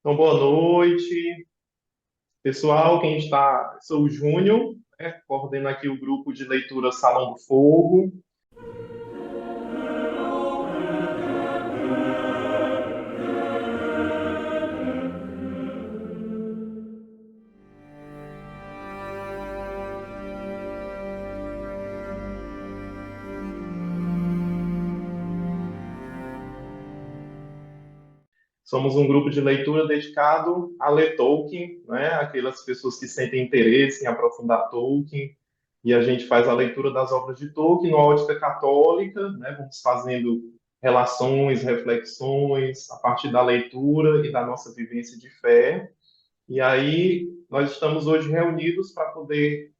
Então, boa noite, pessoal. Quem está, sou o Júnior, né, coordeno aqui o grupo de leitura Salão do Fogo. Somos um grupo de leitura dedicado a ler Tolkien, né, aquelas pessoas que sentem interesse em aprofundar Tolkien. E a gente faz a leitura das obras de Tolkien numa ótica católica, né, vamos fazendo relações, reflexões a partir da leitura e da nossa vivência de fé. E aí, nós estamos hoje reunidos para poder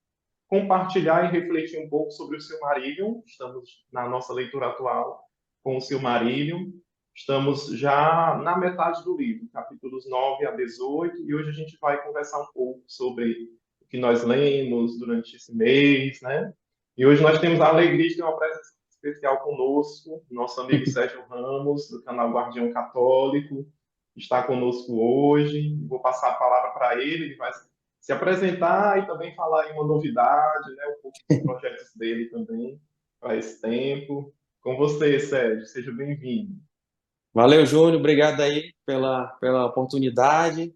compartilhar e refletir um pouco sobre o Silmarillion. Estamos na nossa leitura atual com o Silmarillion. Estamos já na metade do livro, capítulos 9 a 18, e hoje a gente vai conversar um pouco sobre o que nós lemos durante esse mês, né? E hoje nós temos a alegria de ter uma presença especial conosco, nosso amigo Sérgio Ramos, do canal Guardião Católico, está conosco hoje. Vou passar a palavra para ele, ele vai se apresentar e também falar aí uma novidade, né, um pouco dos projetos dele também para esse tempo. Com você, Sérgio, seja bem-vindo. Valeu, Júnior. Obrigado aí pela oportunidade.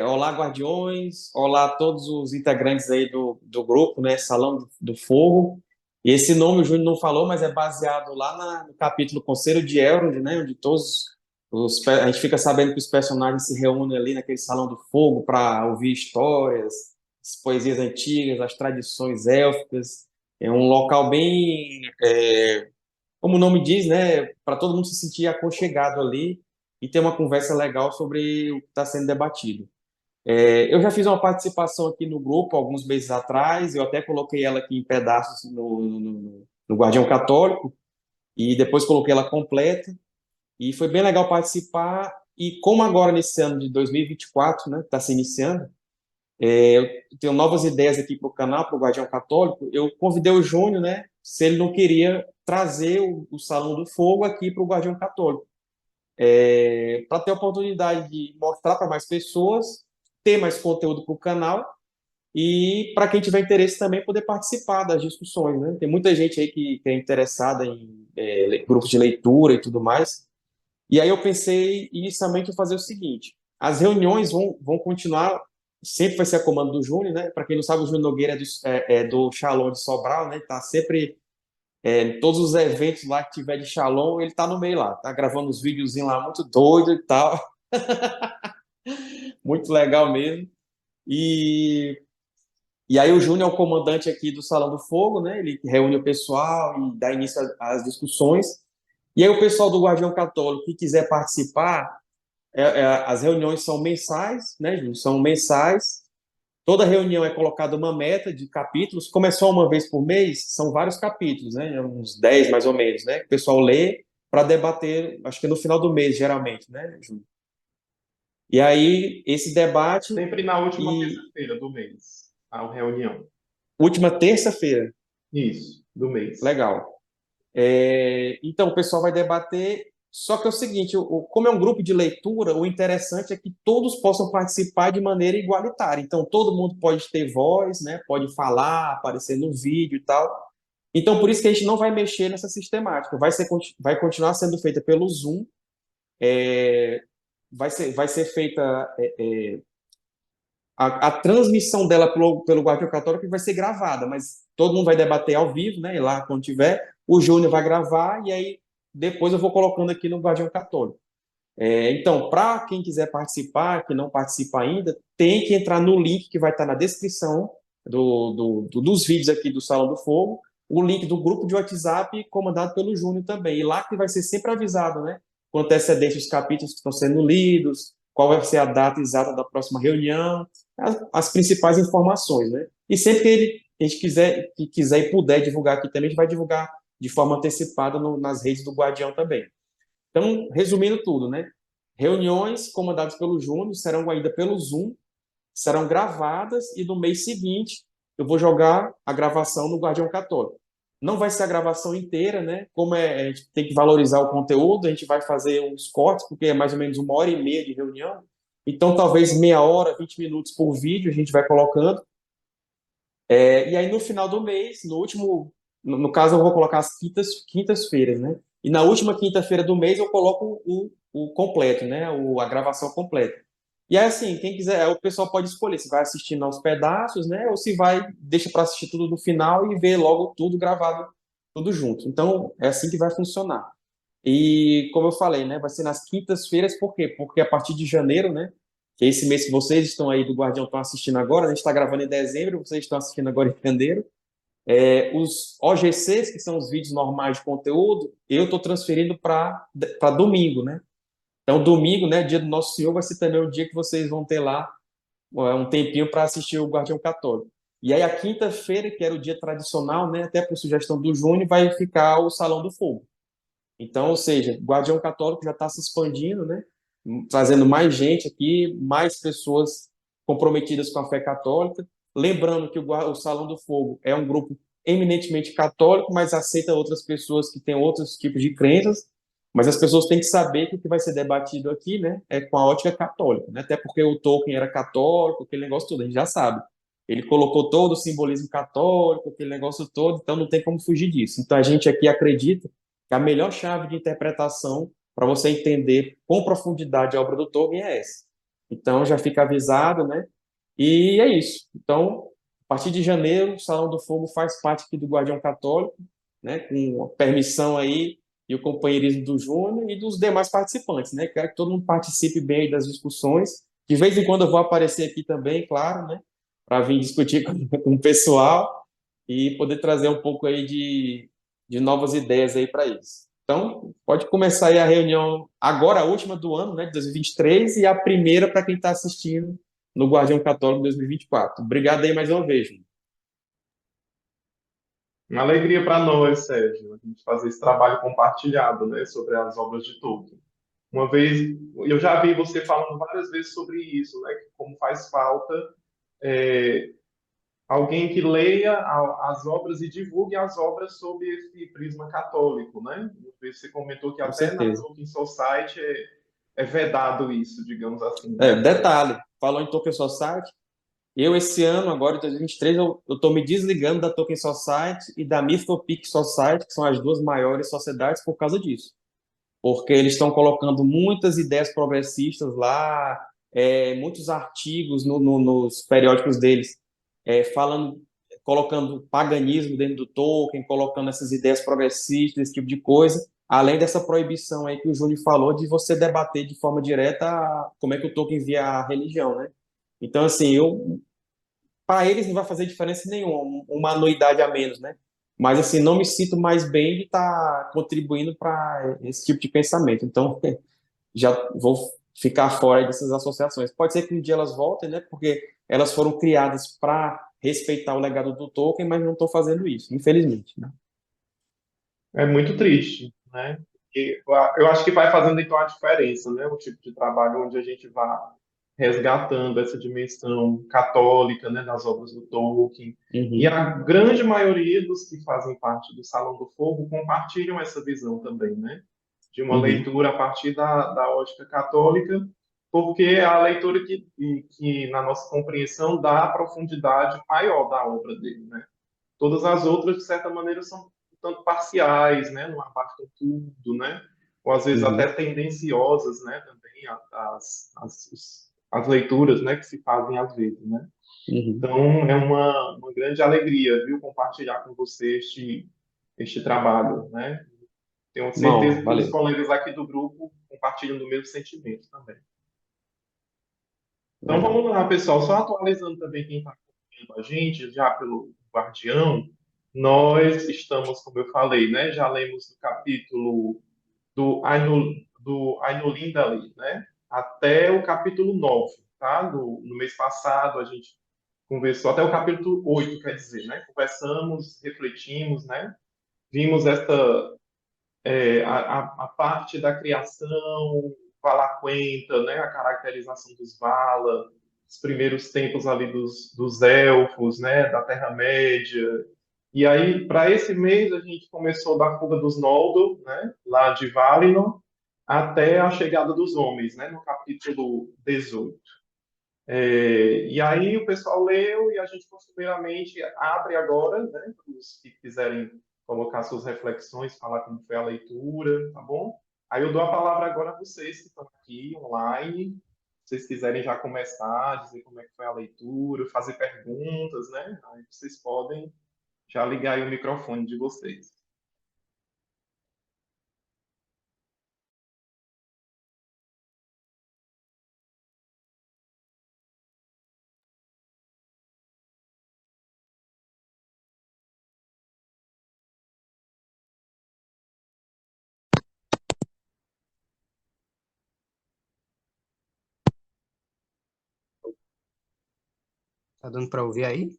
Olá, Guardiões. Olá a todos os integrantes aí do grupo, né? Salão do Fogo. E esse nome o Júnior não falou, mas é baseado lá no capítulo Conselho de Elrond, né? Onde a gente fica sabendo que os personagens se reúnem ali naquele Salão do Fogo para ouvir histórias, as poesias antigas, as tradições élficas. É um local bem como o nome diz, né, para todo mundo se sentir aconchegado ali e ter uma conversa legal sobre o que está sendo debatido. Eu já fiz uma participação aqui no grupo alguns meses atrás, eu até coloquei ela aqui em pedaços no Guardião Católico e depois coloquei ela completa e foi bem legal participar. E como agora nesse ano de 2024, né, está se iniciando, eu tenho novas ideias aqui para o canal, para o Guardião Católico. Eu convidei o Júnior, né, se ele não queria trazer o Salão do Fogo aqui para o Guardião Católico, para ter a oportunidade de mostrar para mais pessoas, ter mais conteúdo para o canal e para quem tiver interesse também poder participar das discussões, né? Tem muita gente aí que é interessada em grupos de leitura e tudo mais. E aí eu pensei inicialmente em fazer o seguinte: as reuniões vão continuar, sempre vai ser a comando do Júnior, né? Para quem não sabe, o Júnior Nogueira é do Shalom de Sobral, né? Tá sempre em todos os eventos lá que tiver de Shalom, ele tá no meio lá, tá gravando uns videozinhos lá muito doido e tal, muito legal mesmo. E, e aí o Júnior é o comandante aqui do Salão do Fogo, né? Ele reúne o pessoal e dá início às discussões. E aí o pessoal do Guardião Católico que quiser participar, as reuniões são mensais, né, Ju? São mensais. Toda reunião é colocada uma meta de capítulos. Como é só uma vez por mês, são vários capítulos, né? Uns 10 mais ou menos, né? Que o pessoal lê para debater, acho que no final do mês, geralmente, né, Ju? E aí, esse debate Sempre na última e terça-feira do mês, a reunião. última terça-feira, Isso, do mês. legal. Então, o pessoal vai debater. Só que é o seguinte: como é um grupo de leitura, o interessante é que todos possam participar de maneira igualitária. Então, todo mundo pode ter voz, né? Pode falar, aparecer no vídeo e tal. Então, por isso que a gente não vai mexer nessa sistemática. Vai continuar sendo feita pelo Zoom. Vai ser feita a transmissão dela pelo Guardião Católico vai ser gravada, mas todo mundo vai debater ao vivo, né? E lá, quando tiver, o Júnior vai gravar e aí depois eu vou colocando aqui no Guardião Católico. Então, para quem quiser participar, que não participa ainda, tem que entrar no link que vai estar na descrição dos vídeos aqui do Salão do Fogo, o link do grupo de WhatsApp comandado pelo Júnior também. E lá que vai ser sempre avisado, né? Com antecedência os capítulos que estão sendo lidos, qual vai ser a data exata da próxima reunião, as principais informações, né? E sempre a gente quiser e puder divulgar aqui também, a gente vai divulgar de forma antecipada nas redes do Guardião também. Então, resumindo tudo, né? Reuniões comandadas pelo Júnior serão ainda pelo Zoom, serão gravadas e no mês seguinte eu vou jogar a gravação no Guardião Católico. Não vai ser a gravação inteira, né? Como a gente tem que valorizar o conteúdo, a gente vai fazer uns cortes, porque é mais ou menos 1 hora e meia de reunião. Então, talvez meia hora, 20 minutos por vídeo, a gente vai colocando. E aí, no final do mês, no último, no caso, eu vou colocar as quintas-feiras, né? E na última quinta-feira do mês, eu coloco o completo, né? A gravação completa. E aí, assim, quem quiser, o pessoal pode escolher se vai assistindo aos pedaços, né? Ou se vai, deixa para assistir tudo no final e ver logo tudo gravado, tudo junto. Então, é assim que vai funcionar. E como eu falei, né, vai ser nas quintas-feiras, por quê? Porque a partir de janeiro, né, que é esse mês que vocês estão aí do Guardião estão assistindo agora, a gente está gravando em dezembro, vocês estão assistindo agora em janeiro. Os OGCs, que são os vídeos normais de conteúdo, eu estou transferindo para domingo, né? Então, domingo, né, dia do Nosso Senhor, vai ser também o dia que vocês vão ter lá um tempinho para assistir o Guardião Católico. E aí, a quinta-feira, que era o dia tradicional, né, até por sugestão do Júnior, vai ficar o Salão do Fogo. Então, ou seja, o Guardião Católico já está se expandindo, né? Trazendo mais gente aqui, mais pessoas comprometidas com a fé católica. Lembrando que o Salão do Fogo é um grupo eminentemente católico, mas aceita outras pessoas que têm outros tipos de crenças. Mas as pessoas têm que saber que o que vai ser debatido aqui, né, é com a ótica católica, né? Até porque o Tolkien era católico, aquele negócio todo, a gente já sabe. Ele colocou todo o simbolismo católico, aquele negócio todo, então não tem como fugir disso. Então a gente aqui acredita que a melhor chave de interpretação para você entender com profundidade a obra do Tolkien é essa. Então já fica avisado, né? E é isso. Então, a partir de janeiro, o Salão do Fogo faz parte aqui do Guardião Católico, né? Com a permissão aí e o companheirismo do Júnior e dos demais participantes, né? Quero que todo mundo participe bem aí das discussões. De vez em quando eu vou aparecer aqui também, claro, né? Para vir discutir com o pessoal e poder trazer um pouco aí de novas ideias aí para isso. Então, pode começar aí a reunião agora, a última do ano, né, de 2023, e a primeira para quem está assistindo no Guardião Católico 2024. Obrigado aí mais uma vez, Júnior. Uma alegria para nós, Sérgio, a gente fazer esse trabalho compartilhado, né, sobre as obras de Tolkien. Uma vez, eu já vi você falando várias vezes sobre isso, né, que como faz falta é, alguém que leia as obras e divulgue as obras sob esse prisma católico, né? Você comentou que Com até na certeza. Tolkien Society é vedado isso, digamos assim, né? Detalhe, falou em Tolkien Society, eu esse ano, agora em 2023, eu estou me desligando da Tolkien Society e da Mythopic Society, que são as duas maiores sociedades, por causa disso. Porque eles estão colocando muitas ideias progressistas lá, muitos artigos nos periódicos deles, falando, colocando paganismo dentro do Tolkien, colocando essas ideias progressistas, esse tipo de coisa, além dessa proibição aí que o Júnior falou de você debater de forma direta como é que o Tolkien via a religião, né? Então, assim, para eles não vai fazer diferença nenhuma, uma anuidade a menos, né? Mas assim, não me sinto mais bem de estar contribuindo para esse tipo de pensamento. Então, já vou ficar fora dessas associações. Pode ser que um dia elas voltem, né? Porque elas foram criadas para respeitar o legado do Tolkien, mas não estão fazendo isso, infelizmente, né? É muito triste, né? E eu acho que vai fazendo então a diferença, né? O tipo de trabalho onde a gente vai resgatando essa dimensão católica, né, das obras do Tolkien. E Uhum, a grande maioria dos que fazem parte do Salão do Fogo compartilham essa visão também, né? De uma uhum, leitura a partir da ótica católica, porque é a leitura que, na nossa compreensão, dá a profundidade maior da obra dele, né? Todas as outras, de certa maneira, são um tanto parciais, né? Não abarcam tudo, né? Ou às vezes até uhum, tendenciosas, né? Também as leituras, né? Que se fazem às vezes, né? uhum. Então é uma grande alegria, viu? Compartilhar com você este trabalho, né? Tenho Bom, certeza que os valeu. colegas aqui do grupo compartilham do mesmo sentimento também. Então Legal. vamos lá, pessoal. Só atualizando também quem está acompanhando a gente, já pelo Guardião, nós estamos, como eu falei, né? Já lemos o capítulo do Ainulindale, né? Até o capítulo 9, tá? No mês passado a gente conversou até o capítulo 8, quer dizer, né? Conversamos, refletimos, né? Vimos a parte da criação, Valaquenta, né, a caracterização dos Vala, os primeiros tempos ali dos elfos, né, da Terra-média. E aí, para esse mês, a gente começou da fuga dos Noldor, né, lá de Valinor, até a chegada dos homens, né, no capítulo 18. E aí o pessoal leu e a gente costumeiramente abre agora, né, para os que quiserem colocar suas reflexões, falar como foi a leitura, tá bom? Aí eu dou a palavra agora a vocês que estão aqui online, se vocês quiserem já começar, dizer como é que foi a leitura, fazer perguntas, né? Aí vocês podem já ligar aí o microfone de vocês. Tá dando para ouvir aí?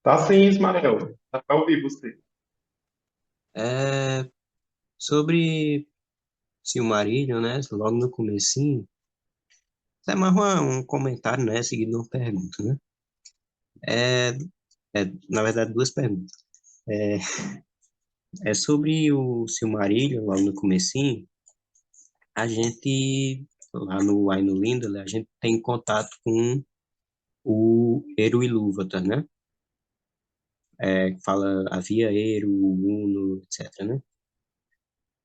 Tá sim, Ismael. Dá para ouvir você. É, sobre Silmarillion, né? Logo no comecinho, é mais um comentário, né? Seguido de uma pergunta, né? É, na verdade, duas perguntas. É, é sobre o Silmarillion, logo no comecinho, a gente, lá no Aino Lindale, a gente tem contato com o Eru Ilúvatar, né? Fala havia Eru, Uno, etc, né?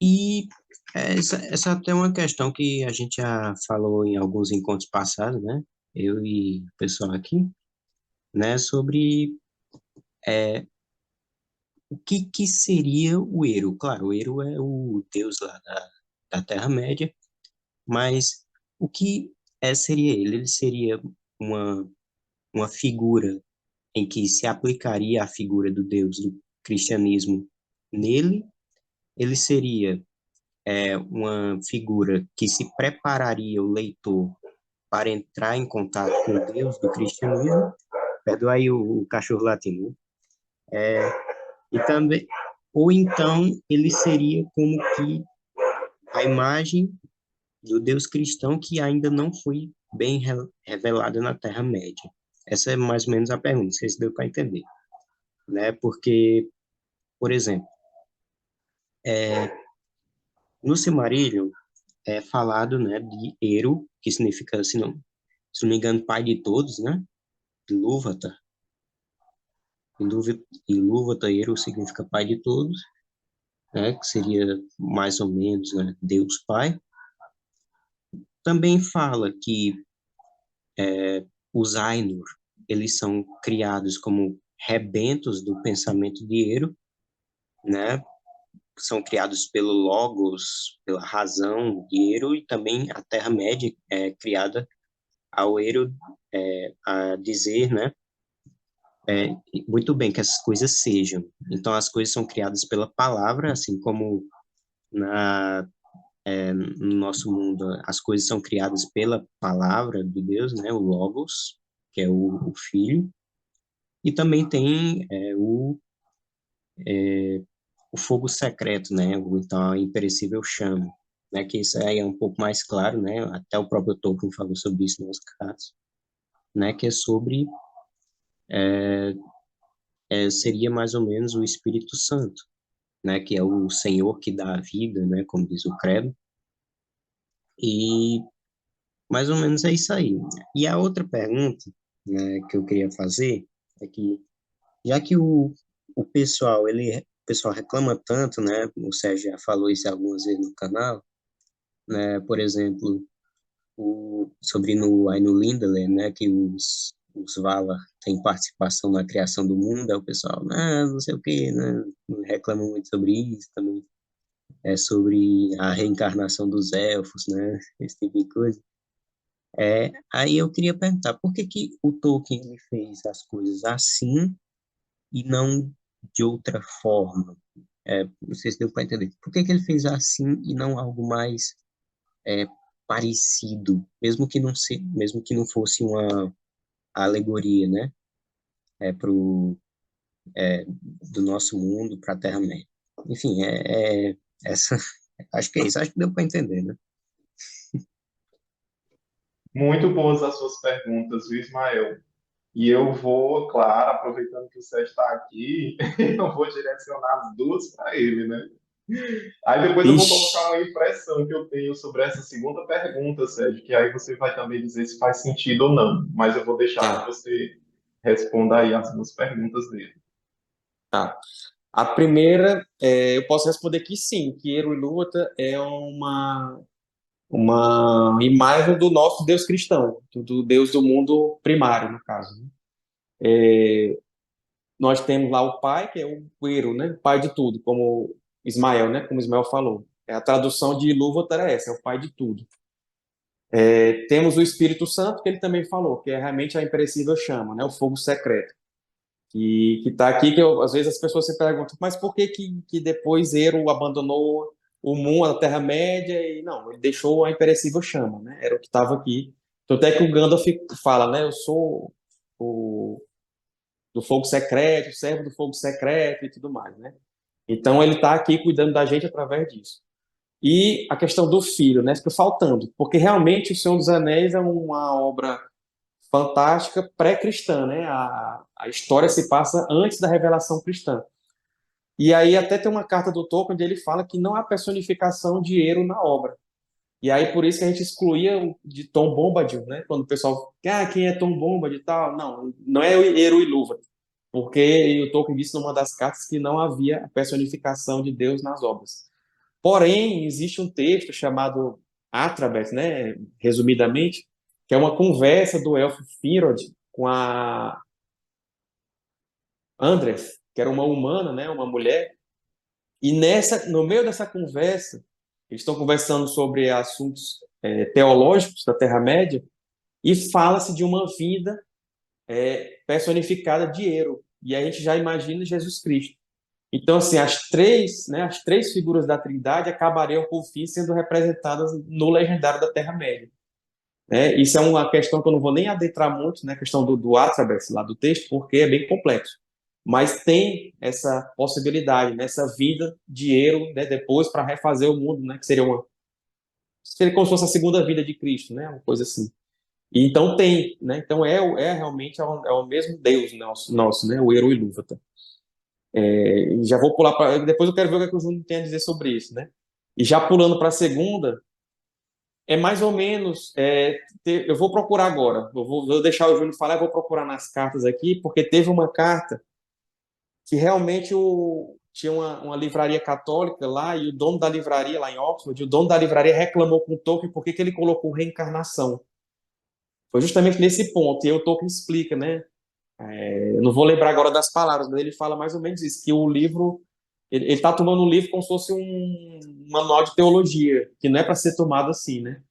E essa até é uma questão que a gente já falou em alguns encontros passados, né? Eu e o pessoal aqui, né? Sobre o que seria o Eru. Claro, o Eru é o deus lá da Terra-média, mas o que seria ele? Ele seria uma, uma figura em que se aplicaria a figura do deus do cristianismo nele. Ele seria uma figura que se prepararia o leitor para entrar em contato com Deus do cristianismo. Perdoa aí o cachorro latino. E também, ou então ele seria como que a imagem do Deus cristão que ainda não foi bem revelada na Terra-média. Essa é mais ou menos a pergunta, não sei se deu para entender, né? Porque, por exemplo, no Silmarillion é falado, né, de Eru, que significa, se não me engano, pai de todos, né? Ilúvatar. Ilúvatar, Eru significa pai de todos, né? Que seria mais ou menos, né, Deus Pai. Também fala que os Ainur, eles são criados como rebentos do pensamento de Eru, né? São criados pelo Logos, pela razão de Eru, e também a Terra-média é criada ao Eru a dizer, né? Muito bem que essas coisas sejam. Então, as coisas são criadas pela palavra, assim como no nosso mundo as coisas são criadas pela palavra de Deus, né? O Logos, que é o Filho. E também tem o fogo secreto, né? Então, a imperecível chama, né? Que isso aí é um pouco mais claro, né? Até o próprio Tolkien falou sobre isso nos casos, né? Que é sobre, seria mais ou menos o Espírito Santo, né? Que é o Senhor que dá a vida, né? Como diz o credo. E mais ou menos é isso aí. E a outra pergunta, né, que eu queria fazer é que, já que o pessoal reclama tanto, né? O Sérgio já falou isso algumas vezes no canal, né? Por exemplo, sobre no Aino Lindale, né? Que os Valar têm participação na criação do mundo, aí o pessoal, não sei o quê, né? Reclama muito sobre isso também. É sobre a reencarnação dos elfos, né? Esse tipo de coisa. Aí eu queria perguntar, por que que o Tolkien ele fez as coisas assim e não de outra forma? Não sei se deu para entender. Por que que ele fez assim e não algo mais é, parecido, mesmo que não fosse uma alegoria, né? Pro do nosso mundo para a Terra-média. Enfim, essa, acho que é isso. Acho que deu para entender, né? Muito boas as suas perguntas, viu, Ismael? E eu vou, claro, aproveitando que o Sérgio está aqui, eu vou direcionar as duas para ele, né? Aí depois eu vou Ixi, colocar uma impressão que eu tenho sobre essa segunda pergunta, Sérgio, que aí você vai também dizer se faz sentido ou não. Mas eu vou deixar que tá, você responda aí as duas perguntas dele. tá. A primeira, eu posso responder que sim, que Eru e Lúvatar é uma imagem do nosso Deus cristão, do Deus do mundo primário, no caso, né? Nós temos lá o pai, que é o Eru, né? O pai de tudo, como Ismael, né? Como Ismael falou. A tradução de Ilúvatar é essa, é o pai de tudo. Temos o Espírito Santo, que ele também falou, que é realmente a imperecível chama, né? O fogo secreto. Que está aqui, às vezes as pessoas se perguntam, mas por que depois Eru abandonou o mundo, a Terra-média, e não, ele deixou a imperecível chama, né? Era o que estava aqui. Tanto é que o Gandalf fala, né? Eu sou o do fogo secreto, o servo do fogo secreto e tudo mais, né? Então ele está aqui cuidando da gente através disso. E a questão do filho, né? Fica faltando, porque realmente o Senhor dos Anéis é uma obra fantástica pré-cristã, né? A história se passa antes da revelação cristã. E aí até tem uma carta do Tolkien onde ele fala que não há personificação de Eru na obra. E aí por isso que a gente excluía de Tom Bombadil, né? Quando o pessoal, quem é Tom Bombadil e tal? Não, não é Eru e Luva, porque o Tolkien disse numa das cartas que não havia a personificação de Deus nas obras. Porém, existe um texto chamado Atrabet, né? Resumidamente, que é uma conversa do elfo Finrod com a Andreth, que era uma humana, né? Uma mulher. E no meio dessa conversa, eles estão conversando sobre assuntos teológicos da Terra-média e fala-se de uma vida personificada de Ero. E aí a gente já imagina Jesus Cristo. Então, assim, as três figuras da Trindade acabariam, por fim, sendo representadas no legendário da Terra-média. Né? Isso é uma questão que eu não vou nem adentrar muito, né? A questão do Através lá do texto, porque é bem complexo. Mas tem essa possibilidade, né? Essa vinda de Ero, né? Depois para refazer o mundo, né? Que seria como se fosse a segunda vida de Cristo, né? Uma coisa assim. E então tem, né? Então realmente é o mesmo Deus nosso, né? O Ero Ilúvatar. E já vou pular para. Depois eu quero ver o que o Júnior tem a dizer sobre isso, né? E já pulando para a segunda, é mais ou menos. Eu vou procurar agora. Vou deixar o Júnior falar, eu vou procurar nas cartas aqui, porque teve uma carta que realmente tinha uma livraria católica lá, e o dono da livraria lá em Oxford, o dono da livraria reclamou com o Tolkien porque que ele colocou reencarnação. Foi justamente nesse ponto. E aí o Tolkien explica, né? Eu não vou lembrar agora das palavras, mas ele fala mais ou menos isso, que o livro. Ele está tomando o livro como se fosse um manual de teologia, que não é para ser tomado assim, né?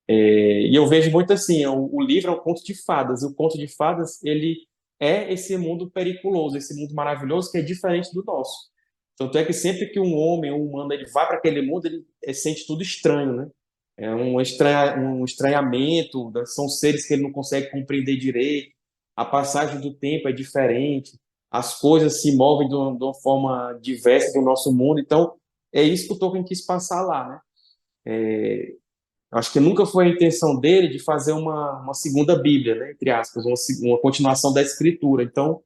E eu vejo muito assim, o livro é um conto de fadas, e o conto de fadas, ele é esse mundo periculoso, esse mundo maravilhoso que é diferente do nosso. Tanto é que sempre que um homem, um humano, ele vai para aquele mundo, ele sente tudo estranho, né? É um estranhamento, né? São seres que ele não consegue compreender direito, a passagem do tempo é diferente, as coisas se movem de uma forma diversa do nosso mundo, então é isso que o Tolkien quis passar lá, né? Acho que nunca foi a intenção dele de fazer uma segunda Bíblia, né, entre aspas, uma continuação da Escritura. Então,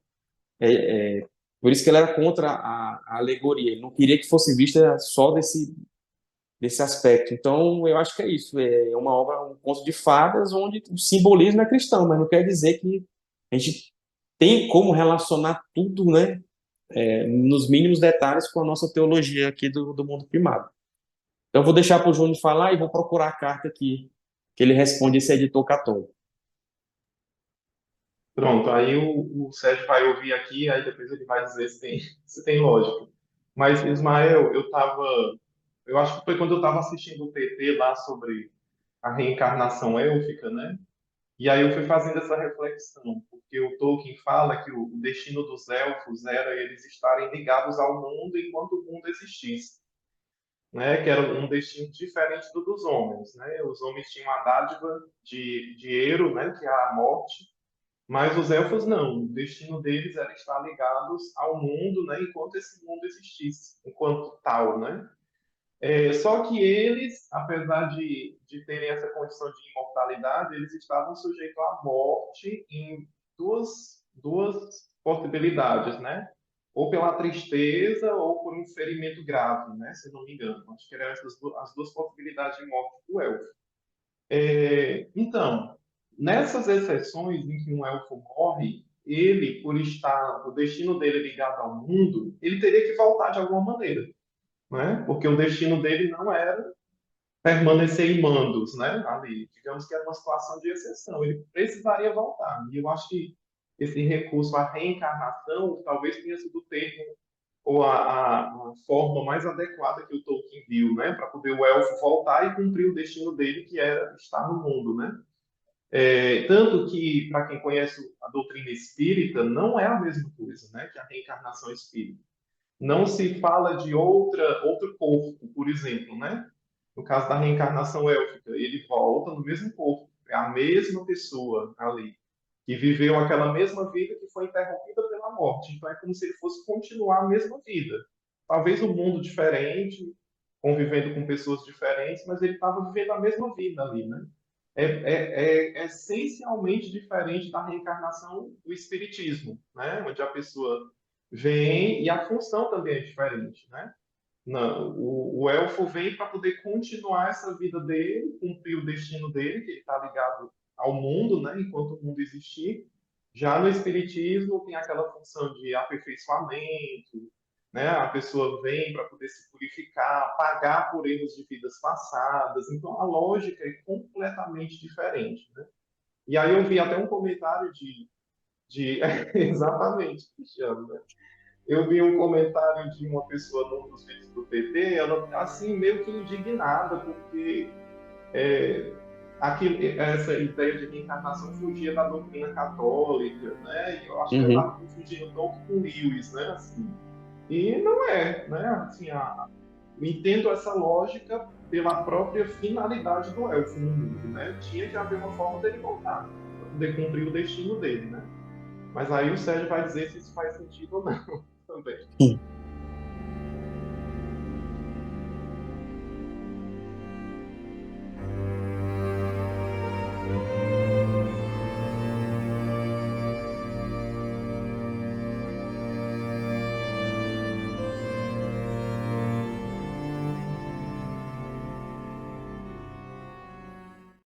por isso que ele era contra a alegoria. Ele não queria que fosse vista só desse aspecto. Então, eu acho que é isso. É uma obra, um conto de fadas, onde o simbolismo é cristão, mas não quer dizer que a gente tem como relacionar tudo, né, nos mínimos detalhes com a nossa teologia aqui do mundo primário. Então, eu vou deixar para o Júnior falar e vou procurar a carta aqui, que ele responde esse editor católico. Pronto, aí o Sérgio vai ouvir aqui, aí depois ele vai dizer se tem lógica. Mas, Ismael, eu acho que foi quando eu estava assistindo o TT lá sobre a reencarnação élfica, né? E aí eu fui fazendo essa reflexão, porque o Tolkien fala que o destino dos elfos era eles estarem ligados ao mundo enquanto o mundo existisse, né? Que era um destino diferente do dos homens, né? Os homens tinham a dádiva de Ero, né? Que é a morte, mas os elfos não. O destino deles era estar ligados ao mundo, né? Enquanto esse mundo existisse, enquanto tal, né? Só que eles, apesar de terem essa condição de imortalidade, eles estavam sujeitos à morte em duas possibilidades, né? ou pela tristeza ou por um ferimento grave, né? Se eu não me engano. Acho que eram as duas possibilidades de morte do elfo. Então, nessas exceções em que um elfo morre, ele, por estar o destino dele ligado ao mundo, ele teria que voltar de alguma maneira, né? Porque o destino dele não era permanecer em Mandos, né? Ali, digamos que era uma situação de exceção. Ele precisaria voltar. E eu acho que esse recurso à reencarnação talvez tenha sido o termo ou a forma mais adequada que o Tolkien viu, né? Para poder o elfo voltar e cumprir o destino dele, que era estar no mundo, né? Tanto que, para quem conhece a doutrina espírita, não é a mesma coisa, né? Que a reencarnação espírita. Não se fala de outro corpo, por exemplo, né? No caso da reencarnação élfica, ele volta no mesmo corpo, é a mesma pessoa ali, que viveu aquela mesma vida que foi interrompida pela morte. Então é como se ele fosse continuar a mesma vida. Talvez um mundo diferente, convivendo com pessoas diferentes, mas ele estava vivendo a mesma vida ali, né? É essencialmente diferente da reencarnação do espiritismo, né? Onde a pessoa vem e a função também é diferente, né? Não, o elfo vem para poder continuar essa vida dele, cumprir o destino dele, que ele está ligado ao mundo, né, enquanto o mundo existir. Já no espiritismo tem aquela função de aperfeiçoamento, né, a pessoa vem para poder se purificar, pagar por erros de vidas passadas. Então a lógica é completamente diferente, né? E aí eu vi até um comentário de exatamente, Cristiano, né? Eu vi um comentário de uma pessoa num dos vídeos do PT, ela assim meio que indignada porque essa ideia de reencarnação fugia da doutrina católica, né? E eu acho que ela Uhum. estava confundindo Tolkien com Lewis, né? Assim, e não é, né? Assim, eu entendo essa lógica pela própria finalidade do elfo no mundo, né? Tinha que haver uma forma dele voltar para poder cumprir o destino dele, né? Mas aí o Sérgio vai dizer se isso faz sentido ou não.